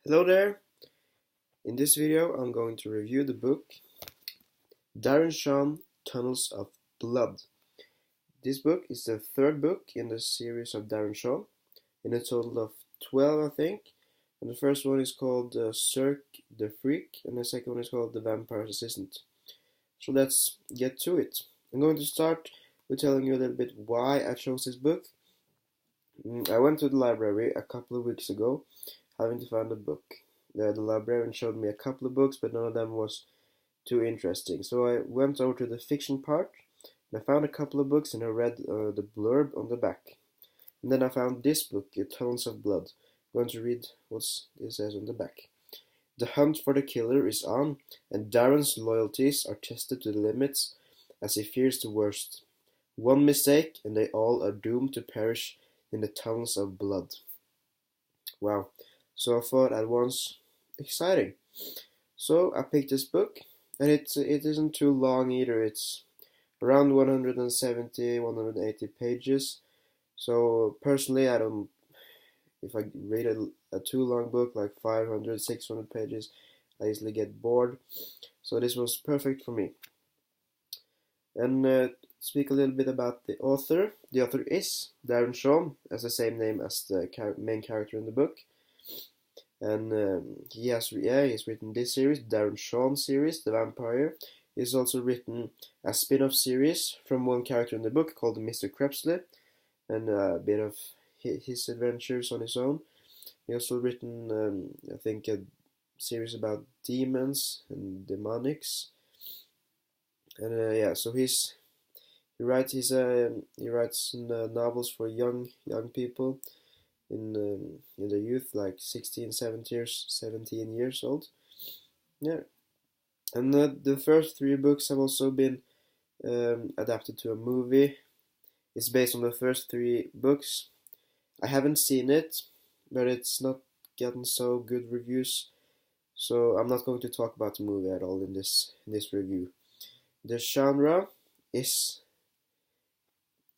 Hello there! In this video I'm going to review the book Darren Shan Tunnels of Blood. This book is the third book in the series of Darren Shan, in a total of 12 I think. And the first one is called Cirque the Freak, and the second one is called The Vampire's Assistant. So let's get to it. I'm going to start with telling you a little bit why I chose this book. I went to the library a couple of weeks ago, having to find a book. The librarian showed me a couple of books, but none of them was too interesting. So I went over to the fiction part, and I found a couple of books, and I read the blurb on the back. And then I found this book, Tunnels of Blood. I'm going to read what it says on the back. The hunt for the killer is on, and Darren's loyalties are tested to the limits as he fears the worst. One mistake, and they all are doomed to perish in the tunnels of blood. Wow. So I thought at once, exciting. So I picked this book, and it isn't too long either. It's around 170, 180 pages. So personally, I don't. If I read a too long book, like 500, 600 pages, I easily get bored. So this was perfect for me. And speak a little bit about the author. The author is Darren Shan, as the same name as the main character in the book. And he's written this series, Darren Shan series, The Vampire. He's also written a spin-off series from one character in the book called Mr. Krebsley, and a bit of his adventures on his own. He also written, I think, a series about demons and demonics. And yeah, so he writes novels for young people in the youth, like 16, 17 years old. Yeah, and the first three books have also been adapted to a movie. It's based on the first three books. I haven't seen it, but it's not gotten so good reviews, so I'm not going to talk about the movie at all in this review. The genre is,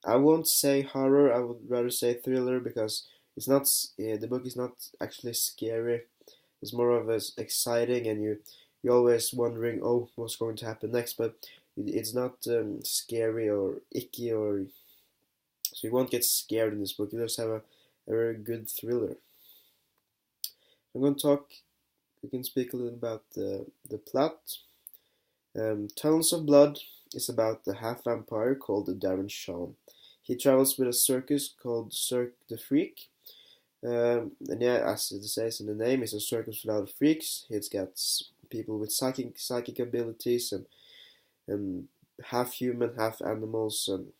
I won't say horror, I would rather say thriller, because it's not the book is not actually scary. It's more of as exciting, and you're always wondering, oh, what's going to happen next. But it's not scary or icky, or so you won't get scared in this book. You just have a very good thriller. I'm going to talk. We can speak a little about the plot. Tunnels of Blood is about the half vampire called Darren Shan. He travels with a circus called Cirque the Freak. And yeah, as it says in the name, it's a circus without freaks. It's got people with psychic abilities, and half human, half animals, and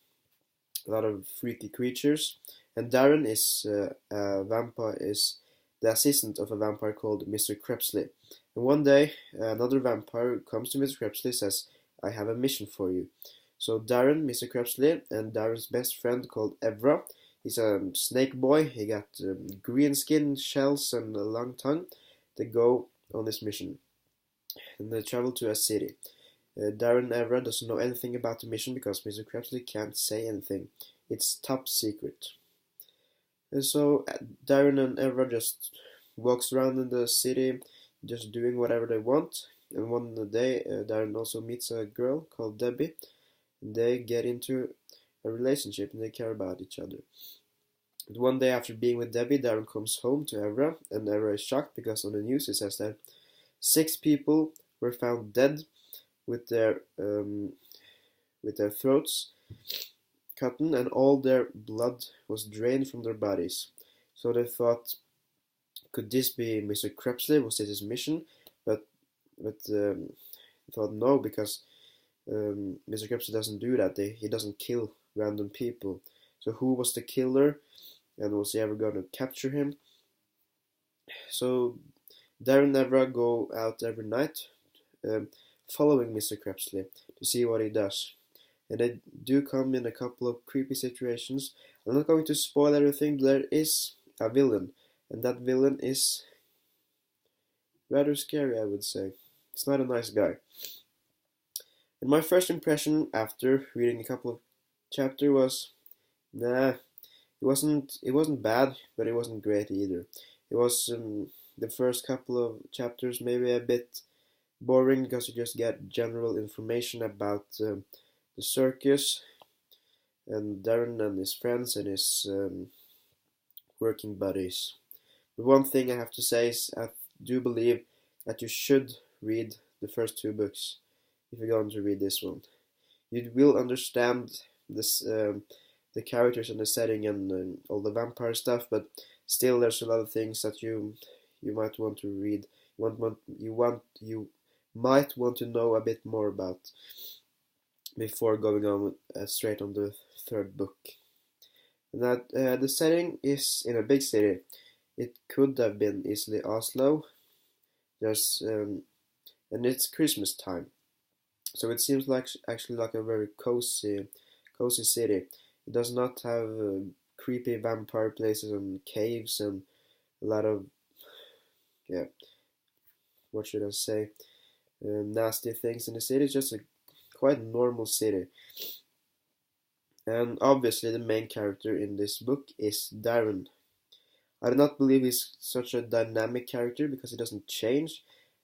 a lot of freaky creatures. And Darren is a vampire, is the assistant of a vampire called Mr. Krebsley. And one day, another vampire comes to Mr. Krebsley and says, I have a mission for you. So Darren, Mr. Krebsley, and Darren's best friend called Evra, he's a snake boy. He got green skin, shells, and a long tongue. They go on this mission, and they travel to a city. Darren and Evra doesn't know anything about the mission because Mr. Krebsley can't say anything. It's top secret. And so Darren and Evra just walks around in the city, just doing whatever they want. And one day, Darren also meets a girl called Debbie, and they get into a relationship, and they care about each other. But one day after being with Debbie, Darren comes home to Evra, and Evra is shocked because on the news it says that 6 people were found dead with their throats cut, and all their blood was drained from their bodies. So they thought, could this be Mr. Krebsley? Was it his mission? But thought no, because Mr. Krebsley doesn't do that. He doesn't kill random people. So who was the killer, and was he ever going to capture him? So Darren and Evra go out every night, following Mr. Krebsley to see what he does. And they do come in a couple of creepy situations. I'm not going to spoil everything, but there is a villain, and that villain is rather scary, I would say. It's not a nice guy. And my first impression after reading a couple of chapters was, nah, it wasn't bad, but it wasn't great either. It was the first couple of chapters maybe a bit boring because you just get general information about the circus and Darren and his friends and his working buddies. But one thing I have to say is I do believe that you should read the first two books if you're going to read this one. You will understand this, the characters and the setting and all the vampire stuff, but still there's a lot of things that you might want to read. You might want to know a bit more about before going on straight on the third book. And that the setting is in a big city. It could have been easily Oslo. There's and it's Christmas time, so it seems like actually like a very cozy city. It does not have creepy vampire places and caves and a lot of yeah, what should I say, nasty things in the city. It's just a quite normal city. And obviously the main character in this book is Darren. I do not believe he's such a dynamic character because he doesn't change.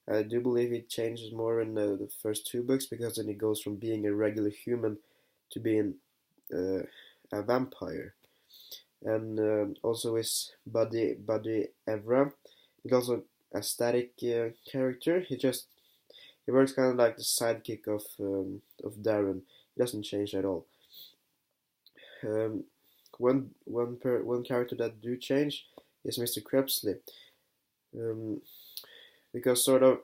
I do believe he changes more in the first two books because then he goes from being a regular human to being a vampire. And also his buddy Evra. He's also a static character. He works kind of like the sidekick of Darren. He doesn't change at all. Um, one character that do change is Mr. Krebsley, um, because sort of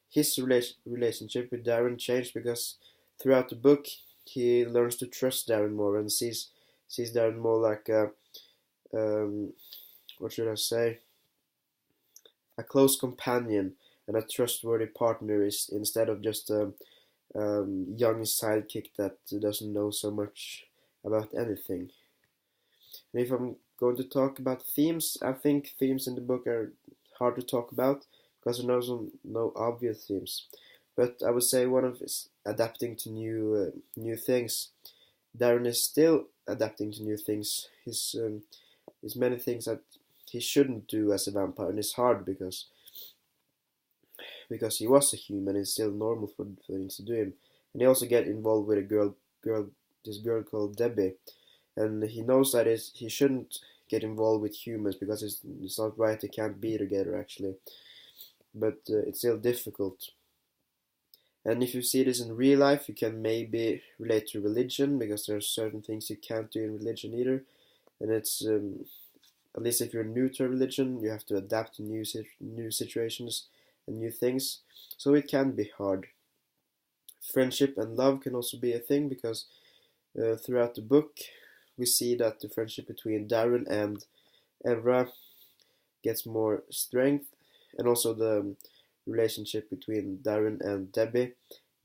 his relationship with Darren changed because throughout the book he learns to trust Darren more and sees Darren more like a what should I say, a close companion and a trustworthy partner is instead of just a young sidekick that doesn't know so much about anything. And if I'm going to talk about themes, I think themes in the book are hard to talk about because there are no obvious themes. But I would say one of is adapting to new things. Darren is still adapting to new things. There's many things that he shouldn't do as a vampire, and it's hard because he was a human. It's still normal for things to do him, and he also get involved with a this girl called Debbie, and he knows that he shouldn't get involved with humans because it's not right. They can't be together actually, but it's still difficult. And if you see this in real life, you can maybe relate to religion because there are certain things you can't do in religion either, and it's at least if you're new to a religion, you have to adapt to new situations and new things. So it can be hard. Friendship and love can also be a thing because throughout the book we see that the friendship between Darren and Evra gets more strength, and also the relationship between Darren and Debbie.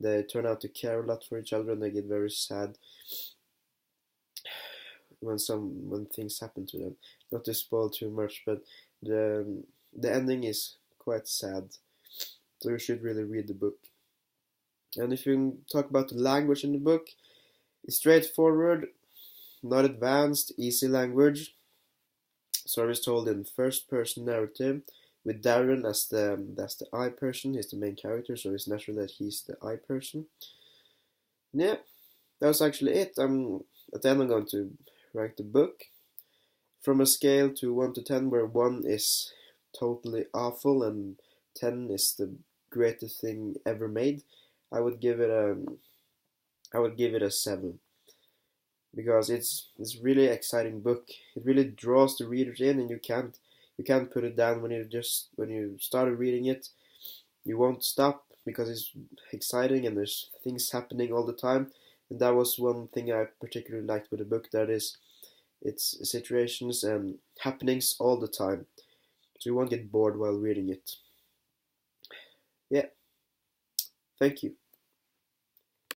They turn out to care a lot for each other, and they get very sad when things happen to them. Not to spoil too much, but the ending is quite sad. So you should really read the book. And if you talk about the language in the book, it's straightforward, not advanced, easy language. Story is told in first-person narrative, with Darren as the I person. He's the main character, so it's natural that he's the I person. Yeah, that was actually it. At the end I'm going to rank the book from a scale to 1 to 10, where 1 is totally awful and 10 is the greatest thing ever made. I would give it a 7 because it's really exciting book. It really draws the readers in, and you can't put it down when you started reading it. You won't stop because it's exciting and there's things happening all the time. And that was one thing I particularly liked with the book. That is, it's situations and happenings all the time, so you won't get bored while reading it. Yeah, thank you.